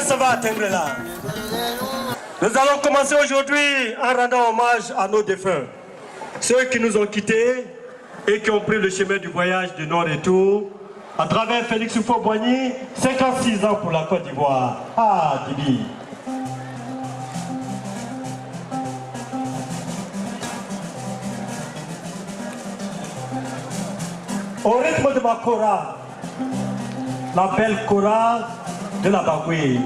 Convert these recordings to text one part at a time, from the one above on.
Ça va atteindre là. Nous allons commencer aujourd'hui en rendant hommage à nos défunts, ceux qui nous ont quittés et qui ont pris le chemin du voyage du Nord et tout, à travers Félix Houphouët-Boigny, 56 ans pour la Côte d'Ivoire. Ah, Dibi. Au rythme de ma kora, la belle kora de la Bagoué,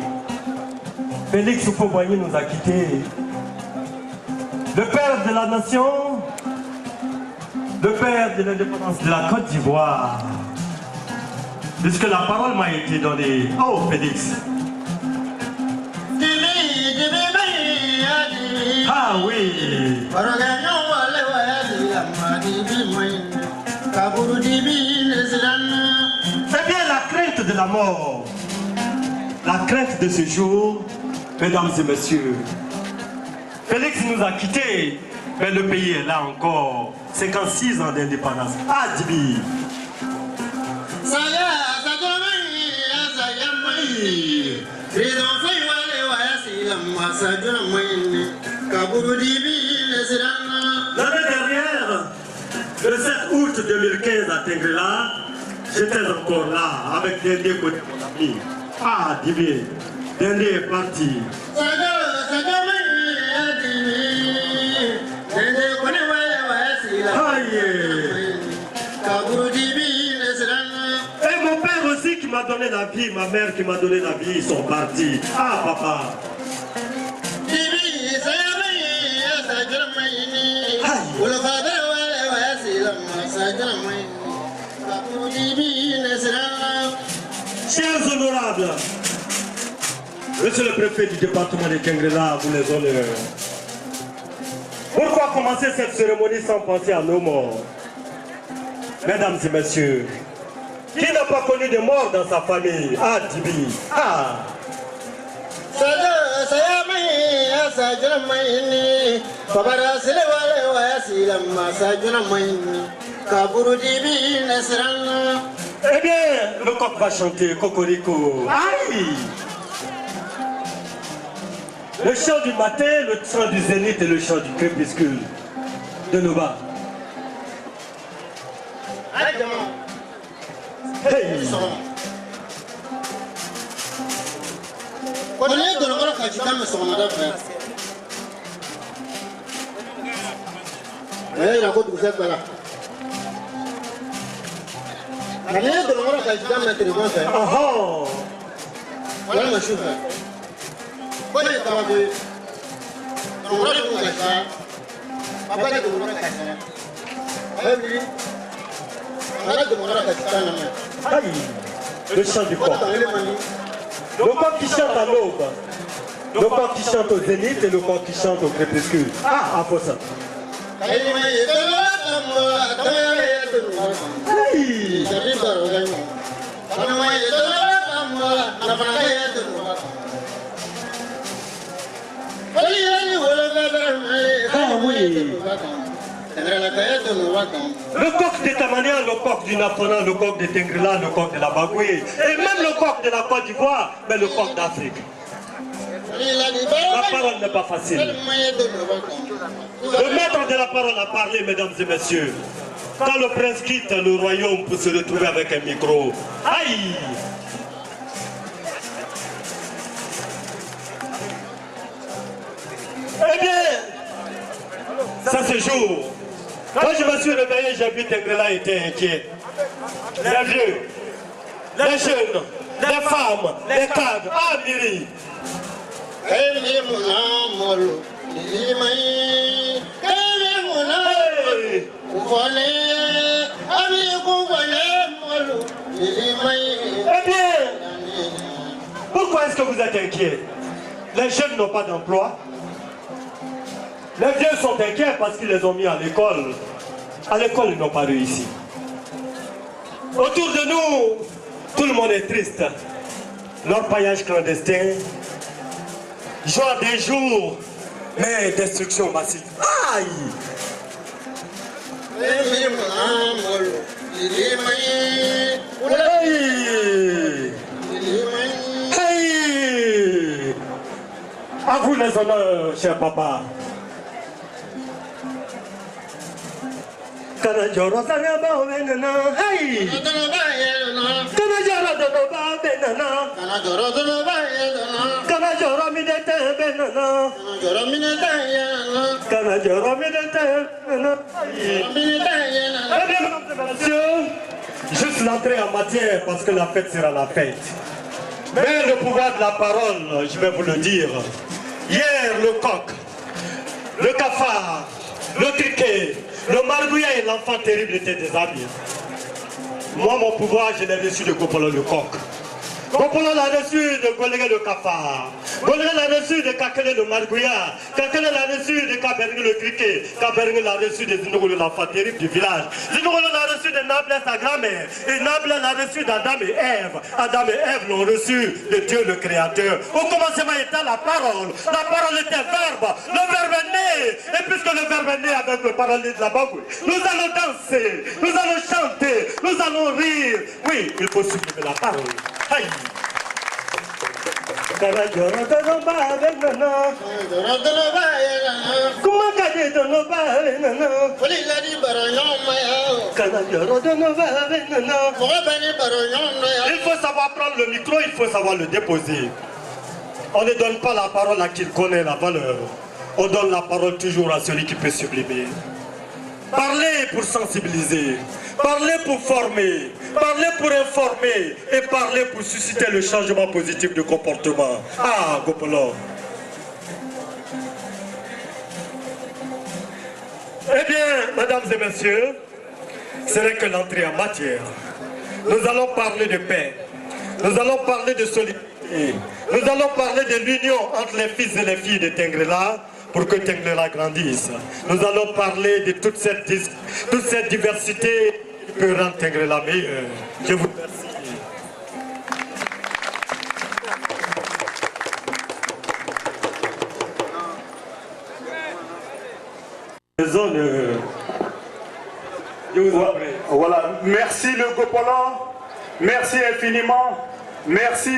Félix Houphouët-Boigny nous a quittés. Le père de la nation, le père de l'indépendance de la Côte d'Ivoire. Puisque la parole m'a été donnée. Oh, Félix. Ah oui. C'est bien la crainte de la mort. La crainte de ce jour, mesdames et messieurs. Félix nous a quittés, mais le pays est là encore. 56 ans d'indépendance. Ah, Dibi. L'année dernière, le 7 août 2015 à Tengrela, j'étais encore là avec Dendé côté mon ami. Ah, Dibi, Dendé est parti. Et mon père aussi qui m'a donné la vie, ma mère qui m'a donné la vie, ils sont partis. Ah, papa. Chers honorables, monsieur le préfet du département de Tengrela, vous les honneurs. Pourquoi commencer cette cérémonie sans penser à nos morts? Mesdames et messieurs, qui n'a pas connu de mort dans sa famille? Ah, Dibi. Ah. Eh bien, le coq va chanter Cocorico. Aïe! Le chant du matin, le chant du zénith et le chant du crépuscule de Noba. Hey! Le chant du coq. Le coq qui chante à l'aube. Le coq qui chante au zénith et le coq qui chante au crépuscule. Ah, à ça. Le coq de Tamania, le coq du Nafona, le coq de Tengrela, le coq de la Bagoué, et même le coq de la Côte d'Ivoire, mais le coq d'Afrique. La parole n'est pas facile. Le maître de la parole a parlé, mesdames et messieurs. Quand le prince quitte le royaume pour se retrouver avec un micro, aïe! Eh bien, ça ce jour, quand je me suis réveillé, j'ai vu Tengrela était inquiet. Les vieux, les jeunes, les femmes, les cadres. Ah, Miri. Eh bien, pourquoi est-ce que vous êtes inquiets? Les jeunes n'ont pas d'emploi. Les vieux sont inquiets parce qu'ils les ont mis à l'école. À l'école, ils n'ont pas réussi. Autour de nous, tout le monde est triste. L'orpaillage clandestin, joie des jours, mais destruction massive. Aïe! Hey! À vous les honneurs, cher papa. Kana joro sana ba benana, hey! Kana joro dono ba benana, kana joro mi de te benana, kana joro mi de te benana. Eh bien, monsieur, juste l'entrée en matière parce que la fête sera la fête. Mais le pouvoir de la parole, je vais vous le dire. Hier, le coq, le cafard, le criquet, le margouillat et l'enfant terrible étaient des amis. Moi, mon pouvoir, je l'ai reçu de Gopolo le coq. Gopolo l'a reçu de Golégué le cafard. Golégué l'a reçu de Kakele le margouillat. Kakele l'a reçu de Kabergue le criquet. Kabergue l'a reçu de Zinougou l'enfant terrible du village. Zinougou l'a reçu de Nablé sa grand-mère. Et Nablé l'a reçu d'Adam et Ève. Adam et Ève l'ont reçu de Dieu le Créateur. Au commencement était la parole. La parole était verbe. Le verbe est né. Et puisque le verbe est né avec le parolier de la Bagoué, nous allons danser, nous allons chanter, nous allons rire. Oui, il faut sublimer la parole. Aïe. Il faut savoir prendre le micro, il faut savoir le déposer. On ne donne pas la parole à qui connaît la valeur. On donne la parole toujours à celui qui peut sublimer. Parler pour sensibiliser, parler pour former, parler pour informer et parler pour susciter le changement positif de comportement. Ah, Gopolo. Eh bien, mesdames et messieurs, ce n'est que l'entrée en matière. Nous allons parler de paix, nous allons parler de solidarité, nous allons parler de l'union entre les fils et les filles de Tengrela, pour que Tengrela grandisse. Nous allons parler de toute cette diversité qui peut rendre Tengrela meilleure. Je vous remercie. Je vous en prie. Voilà, merci le Gopolo, merci infiniment, merci.